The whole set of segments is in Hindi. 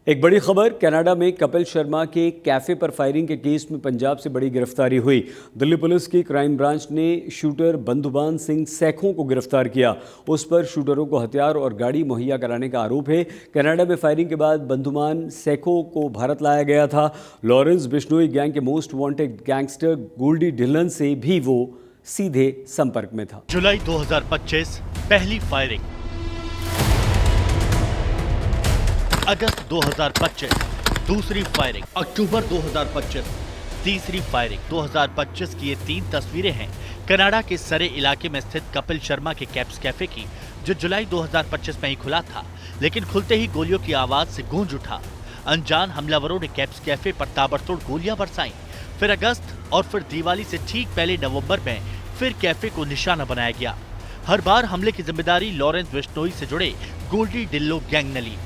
एक बड़ी खबर, कनाडा में कपिल शर्मा के कैफे पर फायरिंग के केस में पंजाब से बड़ी गिरफ्तारी हुई। दिल्ली पुलिस की क्राइम ब्रांच ने शूटर बंधुमान सिंह सैखों को गिरफ्तार किया। उस पर शूटरों को हथियार और गाड़ी मुहैया कराने का आरोप है। कनाडा में फायरिंग के बाद बंधुमान सैखों को भारत लाया गया था। लॉरेंस बिश्नोई गैंग के most wanted gangster Goldy Dhillon से भी वो सीधे संपर्क में था। जुलाई 2025 पहली फायरिंग, अगस्त 2025 दूसरी फायरिंग, अक्टूबर 2025 तीसरी फायरिंग। 2025 की ये 3 तस्वीरें हैं कनाडा के सरे इलाके में स्थित कपिल शर्मा के कैप्स कैफे की, जो जुलाई 2025 में ही खुला था, लेकिन खुलते ही गोलियों की आवाज से गूंज उठा। अनजान हमलावरों ने कैप्स कैफे पर ताबड़तोड़ गोलियां बरसाईं। फिर अगस्त और फिर दिवाली से ठीक पहले नवंबर में फिर कैफे को निशाना बनाया गया। हर बार हमले की जिम्मेदारी लॉरेंस बिश्नोई से जुड़े गोल्डी ढिल्लो गैंग ने ली।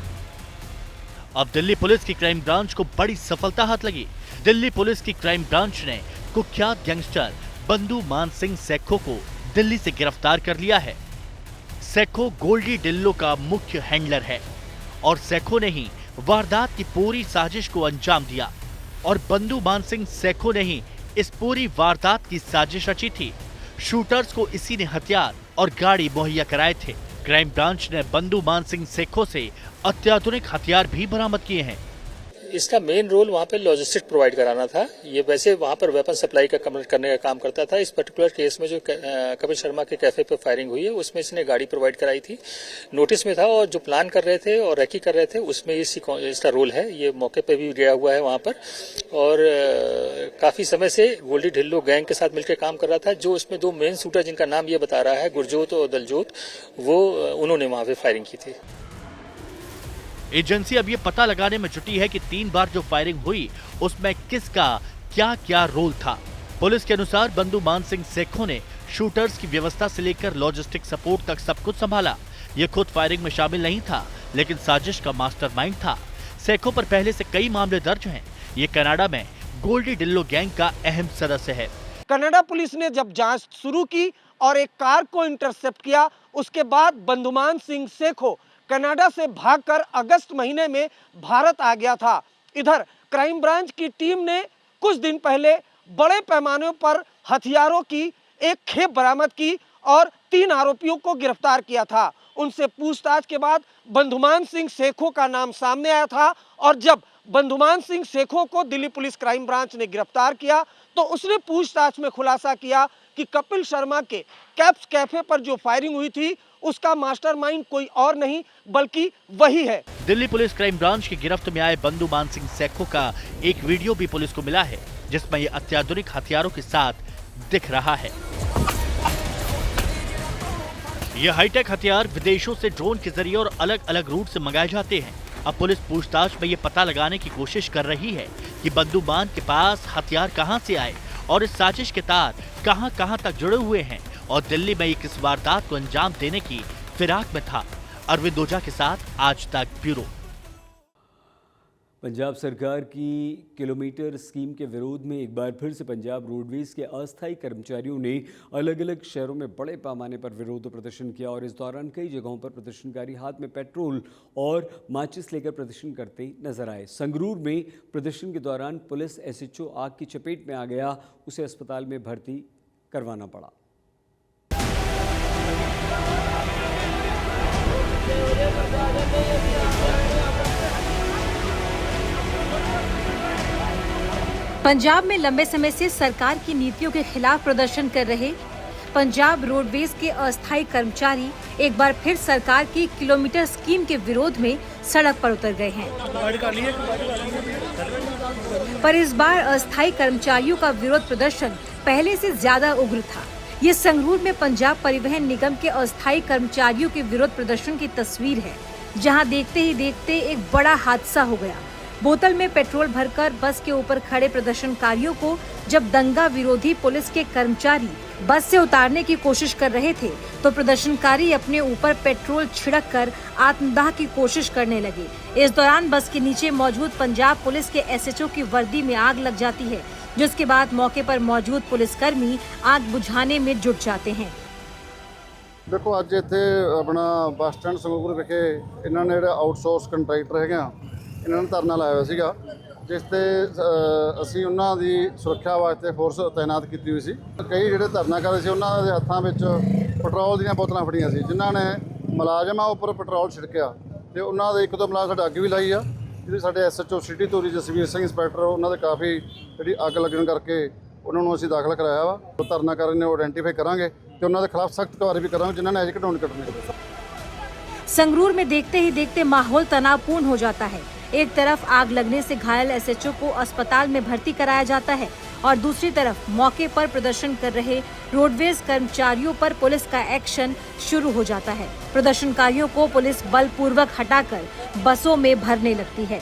अब दिल्ली पुलिस की क्राइम ब्रांच को बड़ी सफलता हाथ लगी। दिल्ली पुलिस की क्राइम ब्रांच ने कुख्यात गैंगस्टर बंधुमान सिंह सैखों को दिल्ली से गिरफ्तार कर लिया है। सैखों गोल्डी ढिल्लो का मुख्य हैंडलर है और सैखों ने ही वारदात की पूरी साजिश को अंजाम दिया और बंधुमान सिंह सैखों ने ही इस पूरी वारदात की साजिश रची थी। शूटर्स को इसी ने हथियार और गाड़ी मुहैया कराए थे। क्राइम ब्रांच ने बंधुमान सिंह सैखों से अत्याधुनिक हथियार भी बरामद किए हैं। इसका मेन रोल वहाँ पे लॉजिस्टिक प्रोवाइड कराना था। ये वैसे वहाँ पर वेपन सप्लाई का करने का काम करता था। इस पर्टिकुलर केस में जो कपिल शर्मा के कैफे पे फायरिंग हुई है, उसमें इसने गाड़ी प्रोवाइड कराई थी, नोटिस में था, और जो प्लान कर रहे थे और रैकी कर रहे थे उसमें इसका रोल है। ये मौके पे भी गया हुआ है वहाँ पर और काफी समय से गोल्डी ढिल्लो गैंग के साथ मिलकर काम कर रहा था। जो उसमें 2 मेन शूटर जिनका नाम ये बता रहा है, गुरजोत और दलजोत, वो उन्होंने वहाँ पे फायरिंग की थी। एजेंसी अब ये पता लगाने में जुटी है कि 3 बार जो फायरिंग हुई उसमें किसका क्या क्या रोल था। पुलिस के अनुसार बंधुमान सिंह सैखों ने शूटर्स की व्यवस्था से लेकर लॉजिस्टिक सपोर्ट तक सब कुछ संभाला। ये खुद फायरिंग में शामिल नहीं था, लेकिन साजिश का मास्टरमाइंड था। सैखों पर पहले से कई मामले दर्ज हैं। ये कनाडा में गोल्डी ढिल्लो गैंग का अहम सदस्य है। कनाडा पुलिस ने जब जांच शुरू की और एक कार को इंटरसेप्ट किया, उसके बाद बंधुमान सिंह सैखों कनाडा से भागकर अगस्त महीने में भारत आ गया था। इधर क्राइम ब्रांच की टीम ने कुछ दिन पहले बड़े पैमाने पर हथियारों की एक खेप बरामद की और 3 आरोपियों को गिरफ्तार किया था। उनसे पूछताछ के बाद बंधुमान सिंह सैखों का नाम सामने आया था और जब बंधुमान सिंह सैखों को दिल्ली पुलिस क्राइम ब्रांच ने गिरफ्तार किया तो उसने पूछताछ में खुलासा किया कि कपिल शर्मा के कैप्स कैफे पर जो फायरिंग हुई थी उसका मास्टरमाइंड कोई और नहीं बल्कि वही है। दिल्ली पुलिस क्राइम ब्रांच की गिरफ्त में आए बंधुमान सिंह सैखों का एक वीडियो भी पुलिस को मिला है, जिसमें ये अत्याधुनिक हथियारों के साथ दिख रहा है। ये हाईटेक हथियार विदेशों से ड्रोन के जरिए और अलग अलग रूट से मंगाए जाते हैं। अब पुलिस पूछताछ में ये पता लगाने की कोशिश कर रही है कि बंधुमान के पास हथियार कहां से आए और इस साजिश के तार कहां तक जुड़े हुए हैं और दिल्ली में किस वारदात को अंजाम देने की फिराक में था। अरविंद ओझा के साथ आज तक ब्यूरो। पंजाब सरकार की किलोमीटर स्कीम के विरोध में एक बार फिर से पंजाब रोडवेज के अस्थायी कर्मचारियों ने अलग अलग शहरों में बड़े पैमाने पर विरोध प्रदर्शन किया और इस दौरान कई जगहों पर प्रदर्शनकारी हाथ में पेट्रोल और माचिस लेकर प्रदर्शन करते नजर आए। संगरूर में प्रदर्शन के दौरान पुलिस एसएचओ आग की चपेट में आ गया, उसे अस्पताल में भर्ती करवाना पड़ा। पंजाब में लंबे समय से सरकार की नीतियों के खिलाफ प्रदर्शन कर रहे पंजाब रोडवेज के अस्थायी कर्मचारी एक बार फिर सरकार की किलोमीटर स्कीम के विरोध में सड़क पर उतर गए हैं। पर इस बार अस्थायी कर्मचारियों का विरोध प्रदर्शन पहले से ज्यादा उग्र था। ये संगरूर में पंजाब परिवहन निगम के अस्थायी कर्मचारियों के विरोध प्रदर्शन की तस्वीर है, जहां देखते ही देखते एक बड़ा हादसा हो गया। बोतल में पेट्रोल भरकर बस के ऊपर खड़े प्रदर्शनकारियों को जब दंगा विरोधी पुलिस के कर्मचारी बस से उतारने की कोशिश कर रहे थे तो प्रदर्शनकारी अपने ऊपर पेट्रोल छिड़ककर आत्मदाह की कोशिश करने लगे। इस दौरान बस के नीचे मौजूद पंजाब पुलिस के एसएचओ की वर्दी में आग लग जाती है, जिसके बाद मौके पर मौजूद पुलिसकर्मी आग बुझाने में जुट जाते हैं। देखो अज इत्थे अपना बस स्टैंड संगरूर विखे इन्होंने आउटसोर्स कंट्रैक्टर है ਇਹਨਾਂ ਨੇ ਧਰਨਾ ਲਾਇਆ ਹੋਇਆ ਸੀਗਾ, ਜਿਸ ਤੇ ਅਸੀਂ ਉਹਨਾਂ ਦੀ ਸੁਰੱਖਿਆ ਵਾਸਤੇ ਫੋਰਸ ਤਾਇਨਾਤ ਕੀਤੀ ਹੋਈ ਸੀ। ਕਈ ਜਿਹੜੇ ਧਰਨਾ ਕਰਦੇ ਸੀ ਉਹਨਾਂ ਦੇ ਹੱਥਾਂ ਵਿੱਚ ਪੈਟਰੋਲ ਦੀਆਂ ਬੋਤਲਾਂ ਫੜੀਆਂ ਸੀ, ਜਿਨ੍ਹਾਂ ਨੇ ਮੁਲਾਜ਼ਮਾਂ ਉੱਪਰ ਪੈਟਰੋਲ ਛਿੜਕਿਆ ਤੇ ਉਹਨਾਂ ਦੇ ਇੱਕ ਦੋ ਮੁਲਾਜ਼ਮ ਸਾਡੇ ਅੱਗ ਵੀ ਲਾਈ ਆ, ਜਿਹਦੇ ਸਾਡੇ SHO city Dhuri Jasvir Singh inspector ਉਹਨਾਂ ਦੇ ਕਾਫੀ ਜਿਹੜੀ ਅੱਗ ਲੱਗਣ ਕਰਕੇ ਉਹਨਾਂ ਨੂੰ ਅਸੀਂ ਦਾਖਲ ਕਰਾਇਆ ਵਾ। ਉਹ ਧਰਨਾ ਕਰਨ ਨੇ ਆਇਡੈਂਟੀਫਾਈ ਕਰਾਂਗੇ ਤੇ ਉਹਨਾਂ ਦੇ ਖਿਲਾਫ ਸਖਤ ਕਾਰਵਾਈ ਵੀ ਕਰਾਂਗੇ ਜਿਨ੍ਹਾਂ ਨੇ ਅਜੇ ਘਟਾਉਣੀ ਕੱਢਣੀ। संगरूर में देखते ही देखते माहौल तनावपूर्ण हो जाता है। एक तरफ आग लगने से घायल SHO को अस्पताल में भर्ती कराया जाता है और दूसरी तरफ मौके पर प्रदर्शन कर रहे रोडवेज कर्मचारियों पर पुलिस का एक्शन शुरू हो जाता है। प्रदर्शनकारियों को पुलिस बलपूर्वक हटाकर बसों में भरने लगती है।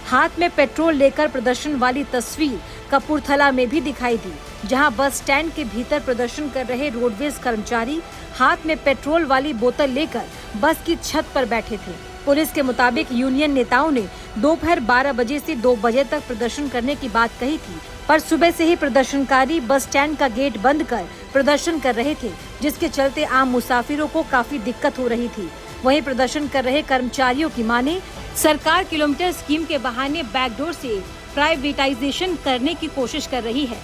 हाथ में पेट्रोल लेकर प्रदर्शन वाली तस्वीर कपूरथला में भी दिखाई दी, जहां बस स्टैंड के भीतर प्रदर्शन कर रहे रोडवेज कर्मचारी हाथ में पेट्रोल वाली बोतल लेकर बस की छत पर बैठे थे। पुलिस के मुताबिक यूनियन नेताओं ने दोपहर 12 बजे से 2 बजे तक प्रदर्शन करने की बात कही थी, पर सुबह से ही प्रदर्शनकारी बस स्टैंड का गेट बंद कर प्रदर्शन कर रहे थे, जिसके चलते आम मुसाफिरों को काफी दिक्कत हो रही थी। वहीं प्रदर्शन कर रहे कर्मचारियों की माने सरकार किलोमीटर स्कीम के बहाने बैकडोर से प्राइवेटाइजेशन करने की कोशिश कर रही है।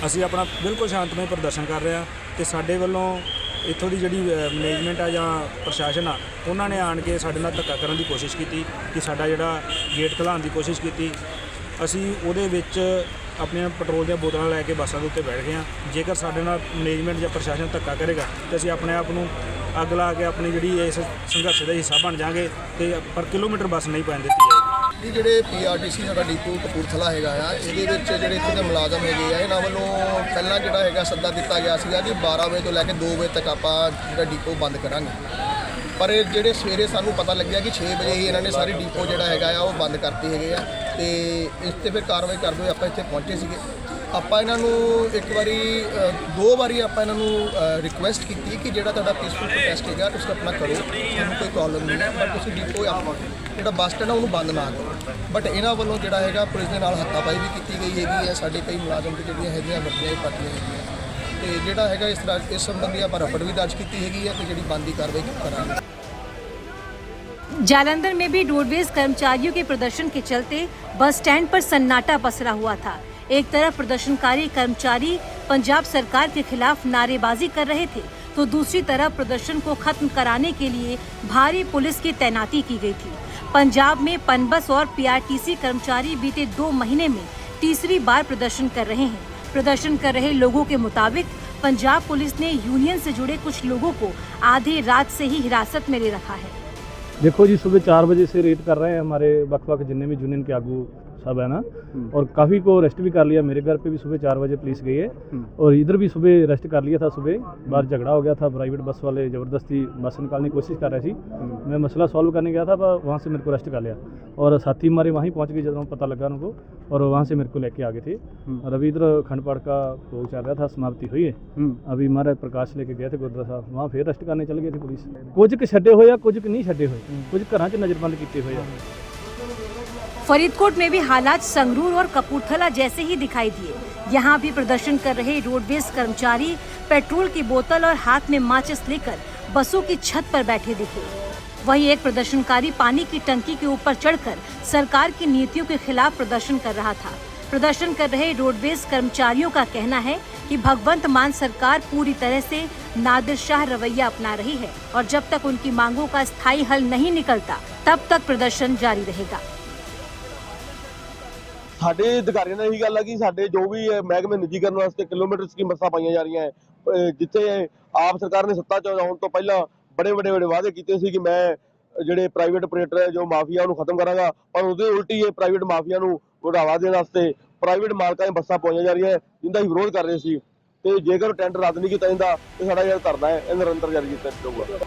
ਅਸੀਂ ਆਪਣਾ ਬਿਲਕੁਲ ਸ਼ਾਂਤਮਈ ਪ੍ਰਦਰਸ਼ਨ ਕਰ ਰਹੇ ਹਾਂ ਤੇ ਸਾਡੇ ਵੱਲੋਂ ਇੱਥੋਂ ਦੀ ਜਿਹੜੀ ਮੈਨੇਜਮੈਂਟ ਆ ਜਾਂ ਪ੍ਰਸ਼ਾਸਨ ਆ ਉਹਨਾਂ ਨੇ ਆਣ ਕੇ ਸਾਡੇ ਨਾਲ ਧੱਕਾ ਕਰਨ ਦੀ ਕੋਸ਼ਿਸ਼ ਕੀਤੀ ਕਿ ਸਾਡਾ ਜਿਹੜਾ ਗੇਟ ਖੁਲਾਉਣ ਦੀ ਕੋਸ਼ਿਸ਼ ਕੀਤੀ। ਅਸੀਂ ਉਹਦੇ ਵਿੱਚ ਆਪਣੀਆਂ ਪੈਟਰੋਲ ਦੀਆਂ ਬੋਤਲਾਂ ਲੈ ਕੇ ਬੱਸਾਂ ਦੇ ਉੱਤੇ ਬੈਠ ਗਏ ਹਾਂ। ਜੇਕਰ ਸਾਡੇ ਨਾਲ ਮੈਨੇਜਮੈਂਟ ਜਾਂ ਪ੍ਰਸ਼ਾਸਨ ਧੱਕਾ ਕਰੇਗਾ ਤਾਂ ਅਸੀਂ ਆਪਣੇ ਆਪ ਨੂੰ ਅੱਗ ਲਾ ਕੇ ਆਪਣੀ ਜਿਹੜੀ ਇਸ ਸੰਘਰਸ਼ ਦਾ ਹਿੱਸਾ ਬਣ ਜਾਵਾਂਗੇ ਤੇ ਪਰ ਕਿਲੋਮੀਟਰ ਬੱਸ ਨਹੀਂ ਪੈਣ ਦਿੱਤੀ ਜਾਏਗੀ। ਇਹ ਜਿਹੜੇ PRTC ਸਾਡਾ ਡਿਪੂ ਕਪੂਰਥਲਾ ਹੈਗਾ ਆ, ਇਹਦੇ ਵਿੱਚ ਜਿਹੜੇ ਇੱਥੇ ਦੇ ਮੁਲਾਜ਼ਮ ਹੈਗੇ ਆ, ਇਹਨਾਂ ਵੱਲੋਂ ਪਹਿਲਾਂ ਜਿਹੜਾ ਹੈਗਾ ਸੱਦਾ ਦਿੱਤਾ ਗਿਆ ਸੀਗਾ ਕਿ 12 ਵਜੇ ਤੋਂ ਲੈ ਕੇ 2 ਵਜੇ ਤੱਕ ਆਪਾਂ ਜਿਹੜਾ ਡਿਪੂ ਬੰਦ ਕਰਾਂਗੇ। ਪਰ ਇਹ ਜਿਹੜੇ ਸਵੇਰੇ ਸਾਨੂੰ ਪਤਾ ਲੱਗਿਆ ਕਿ 6 ਵਜੇ ਹੀ ਇਹਨਾਂ ਨੇ ਸਾਰੀ ਡਿਪੂ ਜਿਹੜਾ ਹੈਗਾ ਆ ਉਹ ਬੰਦ ਕਰਤੇ ਹੈਗੇ ਆ ਤੇ ਇਸ 'ਤੇ ਫਿਰ ਕਾਰਵਾਈ ਕਰਦੇ ਹੋਏ ਆਪਾਂ ਇੱਥੇ ਪਹੁੰਚੇ ਸੀਗੇ। ਆਪਾਂ ਇਹਨਾਂ ਨੂੰ ਇੱਕ ਵਾਰੀ 2 ਵਾਰੀ ਆਪਾਂ ਇਹਨਾਂ ਨੂੰ ਰਿਕੁਐਸਟ ਕੀਤੀ ਕਿ ਜਿਹੜਾ ਤੁਹਾਡਾ ਪੀਸਫੁਲ ਪ੍ਰੋਟੈਸਟ ਹੈਗਾ ਤੁਸੀਂ ਆਪਣਾ ਕਰੋ, ਸਾਨੂੰ ਕੋਈ ਪ੍ਰੋਬਲਮ ਨਹੀਂ ਹੈ, ਬਟ ਤੁਸੀਂ ਡਿਪੋ ਆਪਾਂ ਜਿਹੜਾ ਬੱਸ ਸਟੈਂਡ ਆ ਉਹਨੂੰ ਬੰਦ ਨਾ ਕਰੋ। ਬਟ ਇਹਨਾਂ ਵੱਲੋਂ ਜਿਹੜਾ ਹੈਗਾ ਪੁਲਿਸ ਦੇ ਨਾਲ ਹੱਥਾਪਾਈ ਵੀ ਕੀਤੀ ਗਈ ਹੈਗੀ ਹੈ। ਸਾਡੇ ਕਈ ਮੁਲਾਜ਼ਮ ਤੇ ਜਿਹੜੀਆਂ ਹੈਗੀਆਂ ਵਰਦੀਆਂ ਪਾਰਟੀਆਂ ਹੈਗੀਆਂ ਤੇ ਜਿਹੜਾ ਹੈਗਾ ਇਸ ਸੰਬੰਧੀ ਆਪਾਂ ਰਪਟ ਵੀ ਦਰਜ ਕੀਤੀ ਹੈਗੀ ਹੈ ਤੇ ਜਿਹੜੀ ਬਣਦੀ ਕਾਰਵਾਈ ਕਰਾਂਗੇ। जालंधर में भी रोडवेज कर्मचारियों के प्रदर्शन के चलते बस स्टैंड पर सन्नाटा पसरा हुआ था। एक तरफ प्रदर्शनकारी कर्मचारी पंजाब सरकार के खिलाफ नारेबाजी कर रहे थे, तो दूसरी तरफ प्रदर्शन को खत्म कराने के लिए भारी पुलिस की तैनाती की गई थी। पंजाब में पनबस और PRTC कर्मचारी बीते 2 महीने में तीसरी बार प्रदर्शन कर रहे हैं। प्रदर्शन कर रहे लोगों के मुताबिक पंजाब पुलिस ने यूनियन से जुड़े कुछ लोगों को आधी रात से ही हिरासत में ले रखा है। देखो जी, सुबह 4 बजे से रेड कर रहे हैं हमारे वक्त जितने भी यूनियन के आगू सब है ना, और काफ़ी को अरेस्ट भी कर लिया। मेरे घर पे भी सुबह 4 बजे पुलिस गई है और इधर भी सुबह अरेस्ट कर लिया था। सुबह बाहर झगड़ा हो गया था, प्राइवेट बस वाले ज़बरदस्ती बस निकालने की कोशिश कर रहे थे। मैं मसला सॉल्व करने गया था, पर वहाँ से मेरे को अरेस्ट कर लिया और साथी हमारे वहीं पहुँच गए जब पता लगा उनको, और वहाँ से मेरे को लेके आ गए थे। और अभी इधर अखंड पाठ का भोग चल रहा था, समाप्ति हुई है। अभी हमारे प्रकाश लेके गए थे गुरुद्वारा साहब, वहाँ फिर अरेस्ट करने चल गए थे पुलिस। कुछ क छड्डे हुए, कुछ क नहीं छड्डे हुए, कुछ घरों च नज़रबंद किए हुए। फरीदकोट में भी हालात संगरूर और कपूरथला जैसे ही दिखाई दिए। यहाँ भी प्रदर्शन कर रहे रोडवेज कर्मचारी पेट्रोल की बोतल और हाथ में माचिस लेकर बसों की छत पर बैठे दिखे। वहीं एक प्रदर्शनकारी पानी की टंकी के ऊपर चढ़कर सरकार की नीतियों के खिलाफ प्रदर्शन कर रहा था। प्रदर्शन कर रहे रोडवेज कर्मचारियों का कहना है कि भगवंत मान सरकार पूरी तरह से नादिरशाह रवैया अपना रही है और जब तक उनकी मांगों का स्थायी हल नहीं निकलता तब तक प्रदर्शन जारी रहेगा। ਸਾਡੇ ਅਧਿਕਾਰੀਆਂ ਨਾਲ ਇਹੀ ਗੱਲ ਹੈ ਕਿ ਸਾਡੇ ਜੋ ਵੀ ਮਹਿਕਮੇ ਨਿੱਜੀਕਰਨ ਵਾਸਤੇ ਕਿਲੋਮੀਟਰ ਸਕੀਮ ਬੱਸਾਂ ਪਾਈਆਂ ਜਾ ਰਹੀਆਂ ਹੈ, ਜਿੱਥੇ ਆਪ ਸਰਕਾਰ ਨੇ ਸੱਤਾ 'ਚ ਆਉਣ ਤੋਂ ਪਹਿਲਾਂ ਬੜੇ ਵਾਅਦੇ ਕੀਤੇ ਸੀ ਕਿ ਮੈਂ ਜਿਹੜੇ ਪ੍ਰਾਈਵੇਟ ਆਪਰੇਟਰ ਹੈ ਜੋ ਮਾਫੀਆ ਨੂੰ ਖਤਮ ਕਰਾਂਗਾ, ਪਰ ਉਹਦੇ ਉਲਟੀ ਇਹ ਪ੍ਰਾਈਵੇਟ ਮਾਫੀਆ ਨੂੰ ਵਧਾਵਾ ਦੇਣ ਵਾਸਤੇ ਪ੍ਰਾਈਵੇਟ ਮਾਲਕਾਂ ਦੀਆਂ ਬੱਸਾਂ ਪਾਈਆਂ ਜਾ ਰਹੀਆਂ, ਜਿੰਦਾ ਹੀ ਵਿਰੋਧ ਕਰ ਰਹੇ ਸੀ। ਤੇ ਜੇਕਰ ਟੈਂਡਰ ਰੱਦ ਨਹੀਂ ਕੀਤਾ ਜਾਂਦਾ ਤੇ ਸਾਡਾ ਜਿਹੜਾ ਧਰਨਾ ਹੈ ਇਹ ਨਿਰੰਤਰ ਜਾਰੀ ਕੀਤਾ ਜਾਊਗਾ।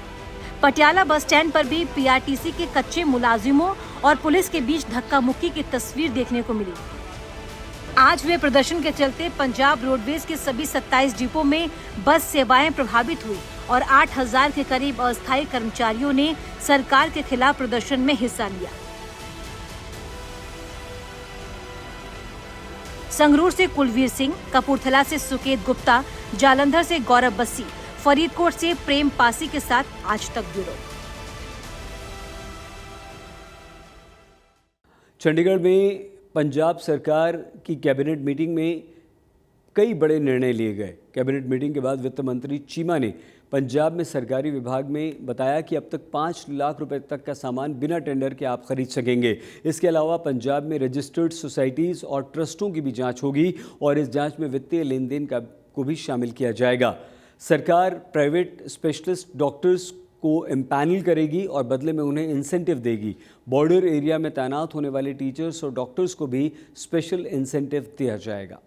पटियाला बस स्टैंड पर भी PRTC के कच्चे मुलाजिमों और पुलिस के बीच धक्का मुक्की की तस्वीर देखने को मिली। आज हुए प्रदर्शन के चलते पंजाब रोडवेज के सभी 27 डिपो में बस सेवाएं प्रभावित हुई और 8000 के करीब अस्थायी कर्मचारियों ने सरकार के खिलाफ प्रदर्शन में हिस्सा लिया। संगरूर से कुलवीर सिंह, कपूरथला से सुकेत गुप्ता, जालंधर से गौरव बस्सी, फरीदकोट से प्रेम पासी के साथ आज तक ब्यूरो। चंडीगढ़ में पंजाब सरकार की कैबिनेट मीटिंग में कई बड़े निर्णय लिए गए। कैबिनेट मीटिंग के बाद वित्त मंत्री चीमा ने पंजाब में सरकारी विभाग में बताया कि अब तक 5 लाख रुपए तक का सामान बिना टेंडर के आप खरीद सकेंगे। इसके अलावा पंजाब में रजिस्टर्ड सोसाइटीज़ और ट्रस्टों की भी जांच होगी और इस जांच में वित्तीय लेन देन को भी शामिल किया जाएगा। सरकार प्राइवेट स्पेशलिस्ट डॉक्टर्स को एम्पैनल करेगी और बदले में उन्हें इंसेंटिव देगी। बॉर्डर एरिया में तैनात होने वाले टीचर्स और डॉक्टर्स को भी स्पेशल इंसेंटिव दिया जाएगा।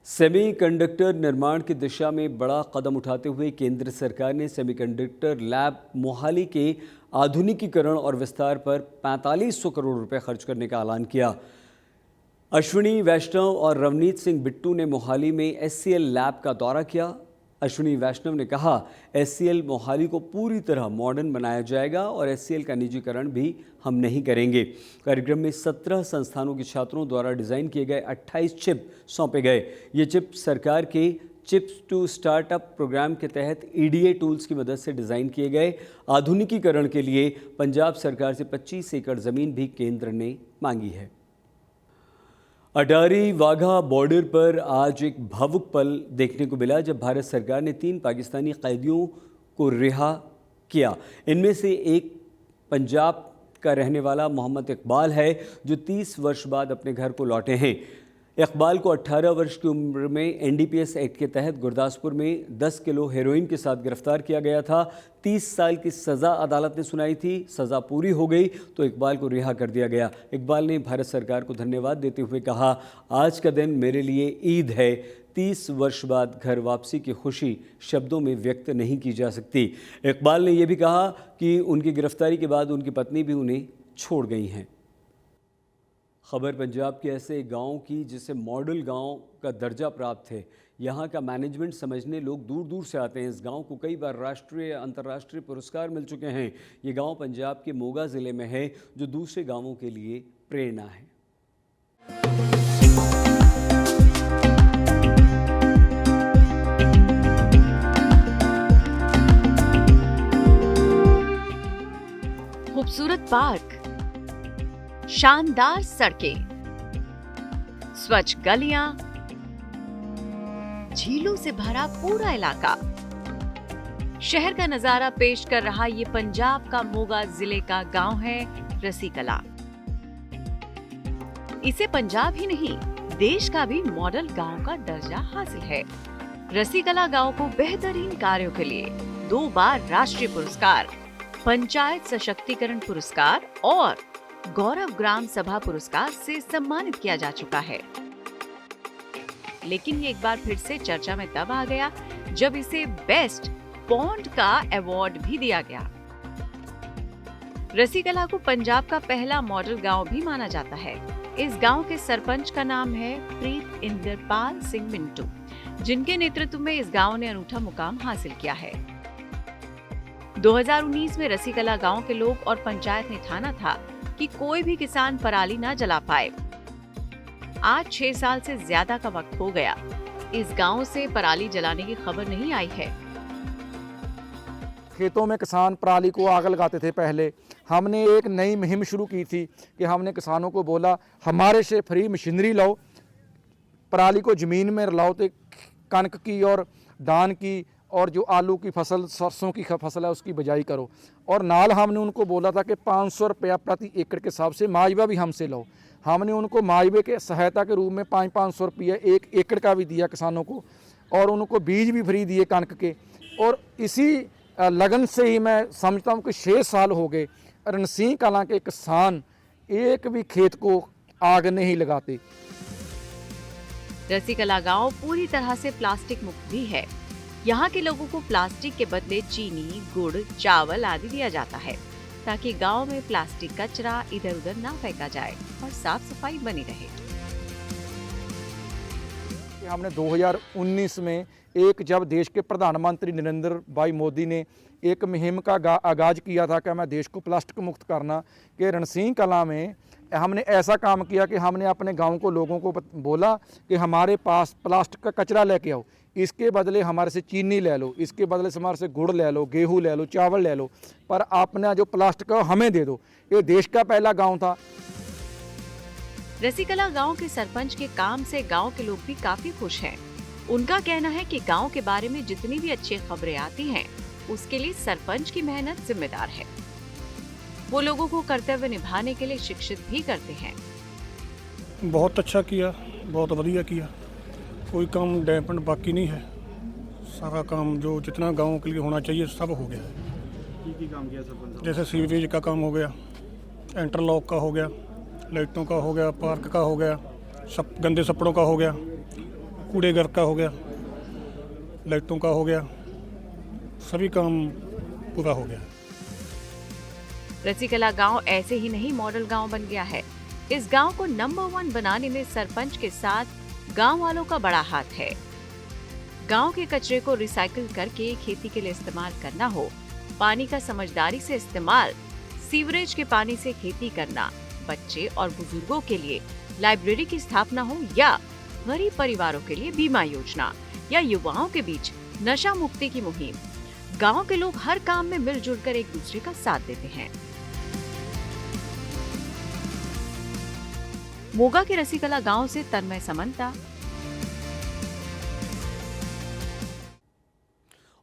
सेमीकंडक्टर निर्माण की दिशा में बड़ा कदम उठाते हुए केंद्र सरकार ने सेमीकंडक्टर लैब मोहाली के आधुनिकीकरण और विस्तार पर 4500 करोड़ रुपए खर्च करने का ऐलान किया। अश्विनी वैष्णव और रवनीत सिंह बिट्टू ने मोहाली में SCL लैब का दौरा किया। अश्विनी वैष्णव ने कहा, SCL मोहाली को पूरी तरह मॉडर्न बनाया जाएगा और SCL का निजीकरण भी हम नहीं करेंगे। कार्यक्रम में 17 संस्थानों के छात्रों द्वारा डिज़ाइन किए गए 28 चिप सौंपे गए। ये चिप सरकार के चिप्स टू स्टार्टअप प्रोग्राम के तहत EDA टूल्स की मदद से डिज़ाइन किए गए। आधुनिकीकरण के लिए पंजाब सरकार से 25 एकड़ ज़मीन भी केंद्र ने मांगी है। अटारी वाघा बॉर्डर पर आज एक भावुक पल देखने को मिला जब भारत सरकार ने 3 पाकिस्तानी कैदियों को रिहा किया। इनमें से एक पंजाब का रहने वाला मोहम्मद इकबाल है जो 30 वर्ष बाद अपने घर को लौटे हैं। इकबाल को 18 वर्ष की उम्र में NDPS एक्ट के तहत गुरदासपुर में 10 किलो हेरोइन के साथ गिरफ्तार किया गया था। 30 साल की सज़ा अदालत ने सुनाई थी। सज़ा पूरी हो गई तो इकबाल को रिहा कर दिया गया। इकबाल ने भारत सरकार को धन्यवाद देते हुए कहा, आज का दिन मेरे लिए ईद है। 30 वर्ष बाद घर वापसी की खुशी शब्दों में व्यक्त नहीं की जा सकती। इकबाल ने यह भी कहा कि उनकी गिरफ्तारी के बाद उनकी पत्नी भी उन्हें छोड़ गई हैं। खबर पंजाब के ऐसे गांव की जिसे मॉडल गांव का दर्जा प्राप्त है। यहां का मैनेजमेंट समझने लोग दूर दूर से आते हैं। इस गांव को कई बार राष्ट्रीय अंतर्राष्ट्रीय पुरस्कार मिल चुके हैं। ये गांव पंजाब के मोगा ज़िले में है जो दूसरे गांवों के लिए प्रेरणा है। खूबसूरत पार्क, शानदार सड़कें, स्वच्छ गलियां, झीलों से भरा पूरा इलाका। शहर का नजारा पेश कर रहा ये पंजाब का मोगा जिले का गांव है रसीकला। इसे पंजाब ही नहीं देश का भी मॉडल गांव का दर्जा हासिल है। रसीकला गांव को बेहतरीन कार्यों के लिए 2 बार राष्ट्रीय पुरस्कार, पंचायत सशक्तिकरण पुरस्कार और गौरव ग्राम सभा पुरस्कार से सम्मानित किया जा चुका है। लेकिन ये एक बार फिर से चर्चा में तब आ गया जब इसे बेस्ट पॉन्ड का अवार्ड भी दिया गया। रसीकला को पंजाब का पहला मॉडल गांव भी माना जाता है। इस गांव के सरपंच का नाम है प्रीत इंद्रपाल सिंह मिंटू, जिनके नेतृत्व में इस गांव ने अनूठा मुकाम हासिल किया है। 2019 में रसीकला गांव के लोग और पंचायत ने ठाना था कि कोई भी किसान पराली ना जला पाए। आज 6 साल से ज्यादा का वक्त हो गया, इस गांव से पराली जलाने की खबर नहीं आई है। खेतों में किसान पराली को आग लगाते थे। पहले हमने एक नई मुहिम शुरू की थी कि हमने किसानों को बोला, हमारे से फ्री मशीनरी लाओ, पराली को ज़मीन में लाओ, तो कनक की और धान की और जो आलू की फसल, सरसों की फसल है, उसकी बिजाई करो। और नाल हमने उनको बोला था कि 500 रुपया प्रति एकड़ के हिसाब से माजवा भी हमसे लो। हमने उनको माजवे के सहायता के रूप में 500 रुपया 1 एकड़ का भी दिया किसानों को, और उनको बीज भी फ्री दिए कनक के। और इसी लगन से ही मैं समझता हूँ कि 6 साल हो गए रणसिंह कलां के किसान एक भी खेत को आग नहीं लगाते। रसीकला गांव पूरी तरह से प्लास्टिक मुक्त भी है। यहाँ के लोगों को प्लास्टिक के बदले चीनी, गुड़, चावल आदि दिया जाता है ताकि गांव में प्लास्टिक कचरा इधर उधर ना फेंका जाए और साफ सफाई बनी रहे। हमने 2019 में जब देश के प्रधानमंत्री नरेंद्र भाई मोदी ने एक मुहिम का आगाज किया था कि मैं देश को प्लास्टिक मुक्त करना, कि रणसिंह कलां में हमने ऐसा काम किया कि हमने अपने गांव को लोगों को बोला कि हमारे पास प्लास्टिक का कचरा लेके आओ, इसके बदले हमारे से चीनी ले लो, इसके बदले से हमारे से गुड़ ले लो, गेहूं ले लो, चावल ले लो, पर आपने जो प्लास्टिक है हमें दे दो। ये देश का पहला गांव था। रसीकला गांव के सरपंच के काम से गांव के लोग भी काफी खुश हैं। उनका कहना है कि गांव के बारे में जितनी भी अच्छी खबरें आती हैं, उसके लिए सरपंच की मेहनत जिम्मेदार है। वो लोगों को कर्तव्य निभाने के लिए शिक्षित भी करते हैं। बहुत अच्छा किया, बहुत बढ़िया किया, कोई काम डेपन बाकी नहीं है। सारा काम जो जितना गांव के लिए होना चाहिए सब हो गया है। की काम किया सरपंच? जैसे सीवरेज का काम हो गया, इंटरलॉक का हो गया, लाइटों का हो गया, पार्क का हो गया, सब गंदे सपड़ों का हो गया, कूड़े घर का हो गया, लाइटों का हो गया, सभी काम पूरा हो गया। रसीकला गांव ऐसे ही नहीं मॉडल गांव बन गया है। इस गांव को नंबर 1 बनाने में सरपंच के साथ गांव वालों का बड़ा हाथ है। गांव के कचरे को रिसाइकिल करके खेती के लिए इस्तेमाल करना हो, पानी का समझदारी से इस्तेमाल, सीवरेज के पानी से खेती करना, बच्चे और बुजुर्गों के लिए लाइब्रेरी की स्थापना हो, या गरीब परिवारों के लिए बीमा योजना, या युवाओं के बीच नशा मुक्ति की मुहिम, गांव के लोग हर काम में मिलजुल कर एक दूसरे का साथ देते हैं। मोगा के रसीकला गांव से तन्मय समंता।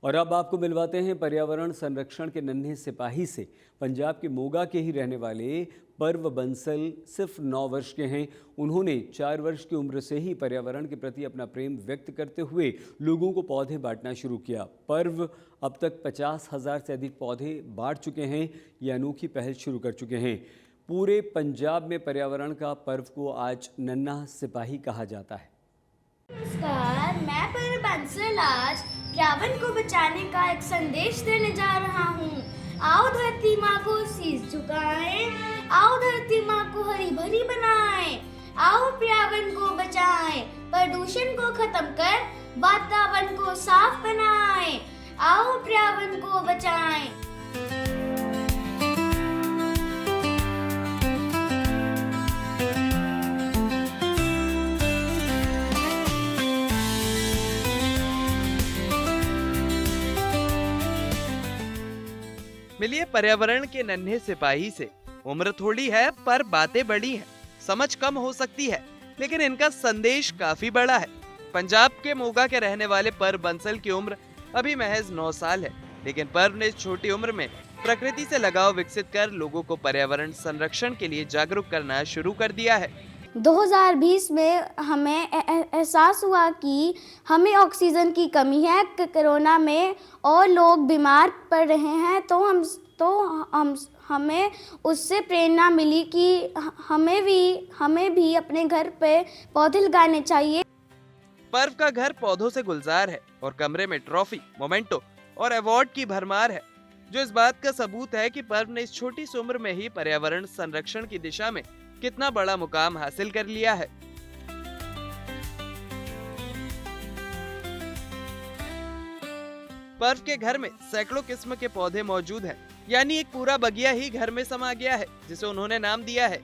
और अब आपको मिलवाते हैं पर्यावरण संरक्षण के नन्हे सिपाही से। पंजाब के मोगा के ही रहने वाले पर्व बंसल सिर्फ 9 वर्ष के हैं। उन्होंने 4 वर्ष की उम्र से ही पर्यावरण के प्रति अपना प्रेम व्यक्त करते हुए लोगों को पौधे बांटना शुरू किया। पर्व अब तक 50,000 से अधिक पौधे बांट चुके हैं। ये अनोखी पहल शुरू कर चुके हैं। पूरे पंजाब में पर्यावरण का पर्व को आज नन्हा सिपाही कहा जाता है। नमस्कार, मैं पर्व बंसल आज पर्यावरण को बचाने का एक संदेश देने जा रहा हूँ। आओ धरती माँ को शीश झुकाएं, आओ धरती माँ को हरी भरी बनाएं, आओ पर्यावरण को बचाएं, प्रदूषण को खत्म कर वातावरण को साफ बनाएं, आओ पर्यावरण को बचाएं। मिलिए पर्यावरण के नन्हे सिपाही से। उम्र थोड़ी है पर बातें बड़ी हैं। समझ कम हो सकती है लेकिन इनका संदेश काफी बड़ा है। पंजाब के मोगा के रहने वाले पर्व बंसल की उम्र अभी महज 9 साल है, लेकिन पर्व ने इस छोटी उम्र में प्रकृति से लगाव विकसित कर लोगों को पर्यावरण संरक्षण के लिए जागरूक करना शुरू कर दिया है। 2020 में हमें एहसास हुआ कि हमें ऑक्सीजन की कमी है, कोरोना में और लोग बीमार पड़ रहे हैं, तो हमें उससे प्रेरणा मिली कि हमें भी अपने घर पे पौधे लगाने चाहिए। पर्व का घर पौधों से गुलजार है और कमरे में ट्रॉफी, मोमेंटो और अवार्ड की भरमार है, जो इस बात का सबूत है कि पर्व ने इस छोटी सी उम्र में ही पर्यावरण संरक्षण की दिशा में कितना बड़ा मुकाम हासिल कर लिया है। पर्व के घर में सैकड़ों किस्म के पौधे मौजूद हैं, यानी एक पूरा बगिया ही घर में समा गया है, जिसे उन्होंने नाम दिया है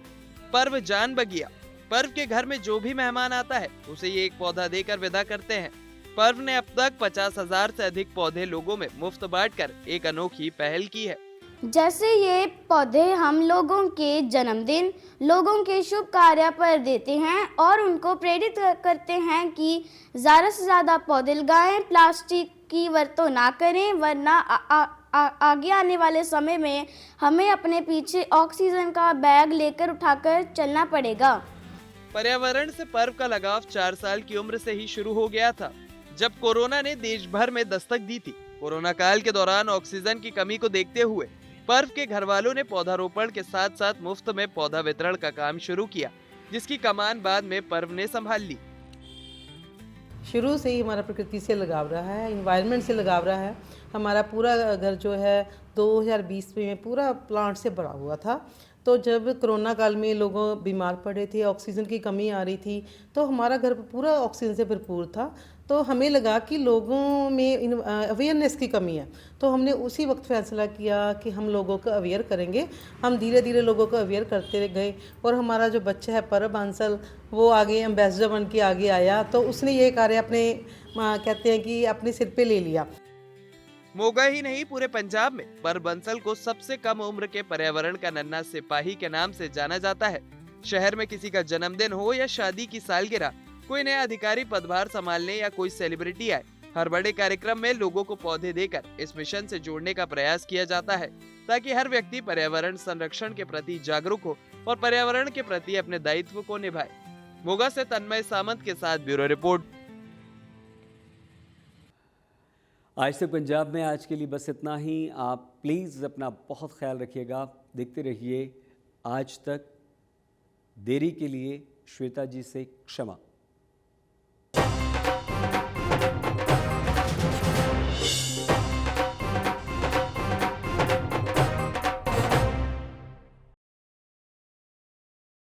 पर्व जान बगिया। पर्व के घर में जो भी मेहमान आता है उसे ये एक पौधा देकर विदा करते हैं। पर्व ने अब तक 50,000 से अधिक पौधे लोगों में मुफ्त बांटकर एक अनोखी पहल की है। जैसे ये पौधे हम लोगों के जन्मदिन, लोगों के शुभ कार्य पर देते हैं और उनको प्रेरित करते हैं कि ज़्यादा से ज़्यादा पौधे लगाएं, प्लास्टिक की वरतों ना करें, वरना आगे आने वाले समय में हमें अपने पीछे ऑक्सीजन का बैग लेकर उठाकर चलना पड़ेगा। पर्यावरण से पर्व का लगाव 4 साल की उम्र से ही शुरू हो गया था, जब कोरोना ने देश भर में दस्तक दी थी। कोरोना काल के दौरान ऑक्सीजन की कमी को देखते हुए पर्व के घर वालों ने पौधारोपण के साथ साथ मुफ्त में पौधा वितरण का काम शुरू किया, जिसकी कमान बाद में पर्व ने संभाल ली। शुरू से ही हमारा प्रकृति से लगाव रहा है, इन्वायरमेंट से लगाव रहा है। हमारा पूरा घर जो है 2020 में पूरा प्लांट से भरा हुआ था। तो जब कोरोना काल में लोगों बीमार पड़े थे, ऑक्सीजन की कमी आ रही थी, तो हमारा घर पूरा ऑक्सीजन से भरपूर था। तो हमें लगा कि लोगों में अवेयरनेस की कमी है, तो हमने उसी वक्त फैसला किया कि हम लोगों को अवेयर करेंगे। हम धीरे धीरे लोगों को अवेयर करते गए और हमारा जो बच्चा है पर्व बंसल, वो आगे एम्बेसडर बन के आगे आया, तो उसने ये कार्य अपने कहते हैं कि अपने सिर पे ले लिया। मोगा ही नहीं, पूरे पंजाब में पर्व बंसल को सबसे कम उम्र के पर्यावरण का नन्हा सिपाही के नाम से जाना जाता है। शहर में किसी का जन्मदिन हो या शादी की सालगिरह, कोई नया अधिकारी पदभार संभालने या कोई सेलिब्रिटी आए, हर बड़े कार्यक्रम में लोगों को पौधे देकर इस मिशन से जोड़ने का प्रयास किया जाता है ताकि हर व्यक्ति पर्यावरण संरक्षण के प्रति जागरूक हो और पर्यावरण के प्रति अपने दायित्व को निभाए। मोगा से तन्मय सामंत के साथ ब्यूरो रिपोर्ट। आज तक पंजाब में आज के लिए बस इतना ही। आप प्लीज़ अपना बहुत ख्याल रखिएगा। देखते रहिए आज तक। देरी के लिए श्वेता जी से क्षमा।